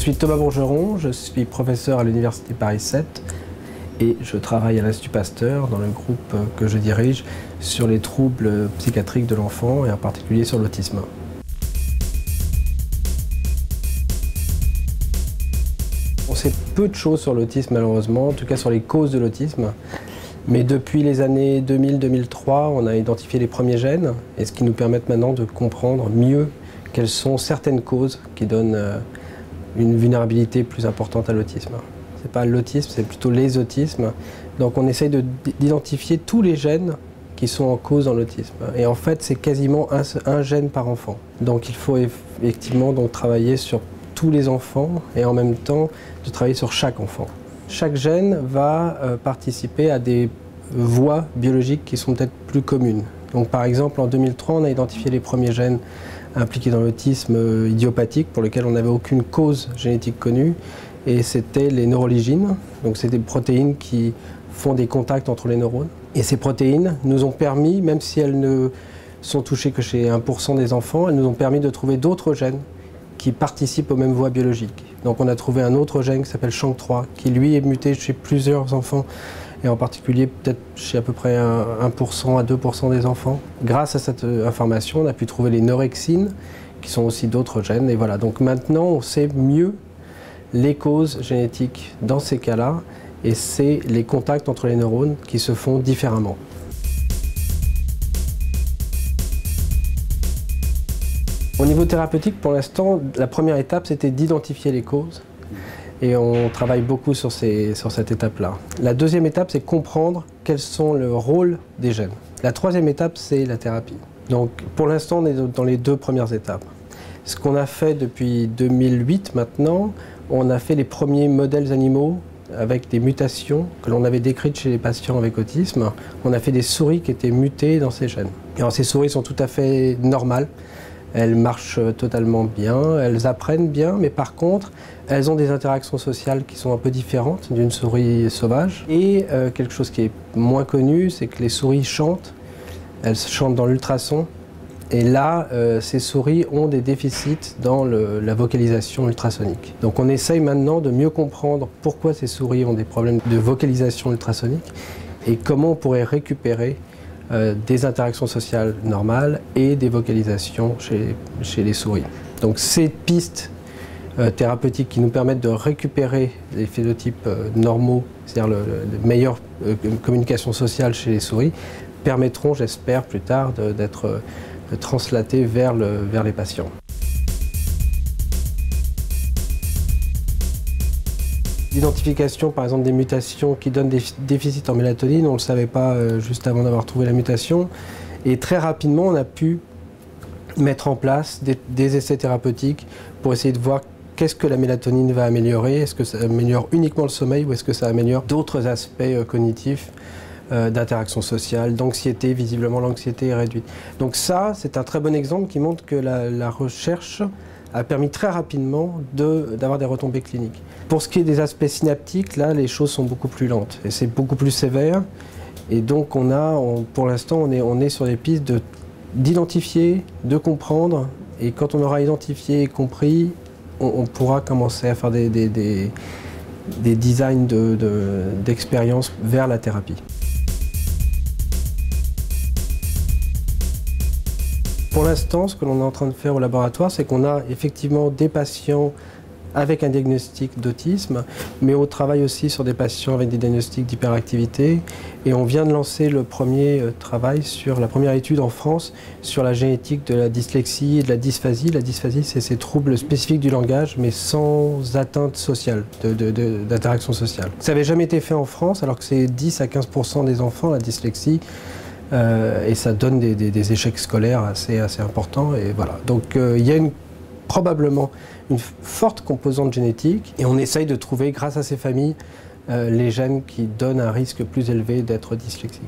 suis Thomas Bourgeron, je suis professeur à l'Université Paris 7 et je travaille à l'Institut Pasteur dans le groupe que je dirige sur les troubles psychiatriques de l'enfant et en particulier sur l'autisme. On sait peu de choses sur l'autisme malheureusement, en tout cas sur les causes de l'autisme. Mais depuis les années 2000-2003, on a identifié les premiers gènes, et ce qui nous permet maintenant de comprendre mieux quelles sont certaines causes qui donnent une vulnérabilité plus importante à l'autisme. Ce n'est pas l'autisme, c'est plutôt les autismes. Donc on essaye d'identifier tous les gènes qui sont en cause dans l'autisme. Et en fait, c'est quasiment un gène par enfant. Donc il faut effectivement travailler sur tous les enfants et en même temps de travailler sur chaque enfant. Chaque gène va participer à des voies biologiques qui sont peut-être plus communes. Donc par exemple, en 2003, on a identifié les premiers gènes impliqués dans l'autisme idiopathique pour lesquels on n'avait aucune cause génétique connue. Et c'était les neuroligines. Donc c'est des protéines qui font des contacts entre les neurones. Et ces protéines nous ont permis, même si elles ne sont touchées que chez 1% des enfants, elles nous ont permis de trouver d'autres gènes qui participent aux mêmes voies biologiques. Donc on a trouvé un autre gène qui s'appelle SHANK3, qui lui est muté chez plusieurs enfants, et en particulier peut-être chez à peu près 1% à 2% des enfants. Grâce à cette information, on a pu trouver les neurexines, qui sont aussi d'autres gènes. Et voilà, donc maintenant on sait mieux les causes génétiques dans ces cas-là, et c'est les contacts entre les neurones qui se font différemment. Au niveau thérapeutique, pour l'instant, la première étape, c'était d'identifier les causes. Et on travaille beaucoup sur cette étape-là. La deuxième étape, c'est comprendre quels sont le rôle des gènes. La troisième étape, c'est la thérapie. Donc, pour l'instant, on est dans les deux premières étapes. Ce qu'on a fait depuis 2008 maintenant, on a fait les premiers modèles animaux avec des mutations que l'on avait décrites chez les patients avec autisme. On a fait des souris qui étaient mutées dans ces gènes. Et alors, ces souris sont tout à fait normales. Elles marchent totalement bien, elles apprennent bien, mais par contre, elles ont des interactions sociales qui sont un peu différentes d'une souris sauvage. Et quelque chose qui est moins connu, c'est que les souris chantent, elles chantent dans l'ultrason. Et là, ces souris ont des déficits dans la vocalisation ultrasonique. Donc on essaye maintenant de mieux comprendre pourquoi ces souris ont des problèmes de vocalisation ultrasonique et comment on pourrait récupérer des interactions sociales normales et des vocalisations chez les souris. Donc ces pistes thérapeutiques qui nous permettent de récupérer les phénotypes normaux, c'est-à-dire la meilleure communication sociale chez les souris, permettront, j'espère, plus tard d'être translatées vers les patients. L'identification, par exemple, des mutations qui donnent des déficits en mélatonine, on ne le savait pas juste avant d'avoir trouvé la mutation. Et très rapidement, on a pu mettre en place des essais thérapeutiques pour essayer de voir qu'est-ce que la mélatonine va améliorer. Est-ce que ça améliore uniquement le sommeil ou est-ce que ça améliore d'autres aspects cognitifs d'interaction sociale, d'anxiété. Visiblement, l'anxiété est réduite. Donc ça, c'est un très bon exemple qui montre que la recherche a permis très rapidement d'avoir des retombées cliniques. Pour ce qui est des aspects synaptiques, là, les choses sont beaucoup plus lentes et c'est beaucoup plus sévère. Et donc, pour l'instant, on est sur des pistes d'identifier, de comprendre. Et quand on aura identifié et compris, on pourra commencer à faire des designs d'expériences vers la thérapie. Pour l'instant, ce que l'on est en train de faire au laboratoire, c'est qu'on a effectivement des patients avec un diagnostic d'autisme, mais on travaille aussi sur des patients avec des diagnostics d'hyperactivité. Et on vient de lancer le premier travail sur la première étude en France sur la génétique de la dyslexie et de la dysphasie. La dysphasie, c'est ces troubles spécifiques du langage, mais sans atteinte sociale, d'interaction sociale. Ça n'avait jamais été fait en France, alors que c'est 10 à 15% des enfants, la dyslexie. Et ça donne des échecs scolaires assez importants. Et voilà. Donc il y a probablement une forte composante génétique et on essaye de trouver, grâce à ces familles, les gènes qui donnent un risque plus élevé d'être dyslexique.